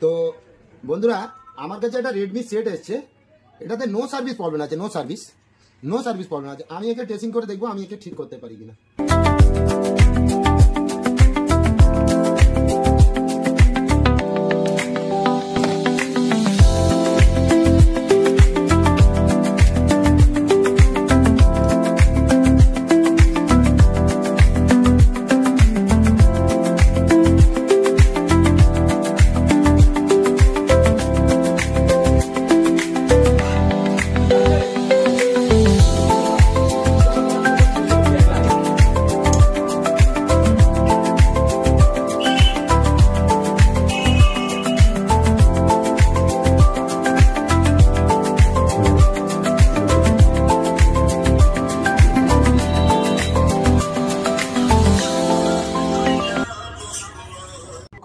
তো বন্ধুরা আমার কাছে একটা রেডমি সেট এসছে, এটাতে নো সার্ভিস প্রবলেম আছে, নো সার্ভিস প্রবলেম আছে। আমি একে টেস্টিং করে দেখবো আমি একে ঠিক করতে পারি কিনা।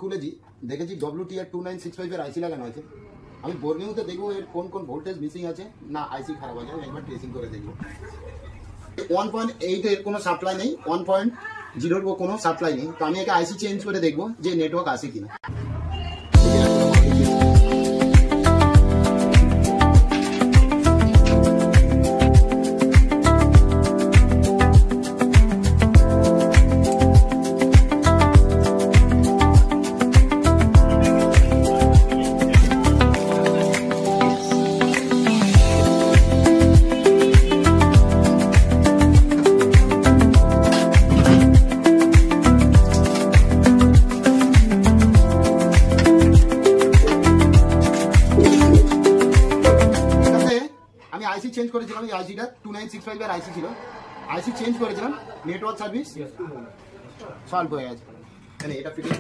খুলেছি, দেখেছি WTR2965 এর আইসি লাগানো আছে। আমি বোর্ডিংতে দেখবো এর কোন কোন ভোল্টেজ মিসিং আছে, না আইসি খারাপ আছে, আমি একবার টেস্টিং করে দেখবো। 1.8 এর কোনো সাপ্লাই নেই, 1.0 এর কোনো সাপ্লাই নেই। তো আমি একে আইসি চেঞ্জ করে দেখবো যে নেটওয়ার্ক আসে কিনা। আমি আইসি চেঞ্জ করেছিলাম, এই আইসিটা 2965 এর আইসি ছিল, আইসি চেঞ্জ করেছিলাম, নেটওয়ার্ক সার্ভিস সলভ হয়ে গেছে। এটা ফিটিং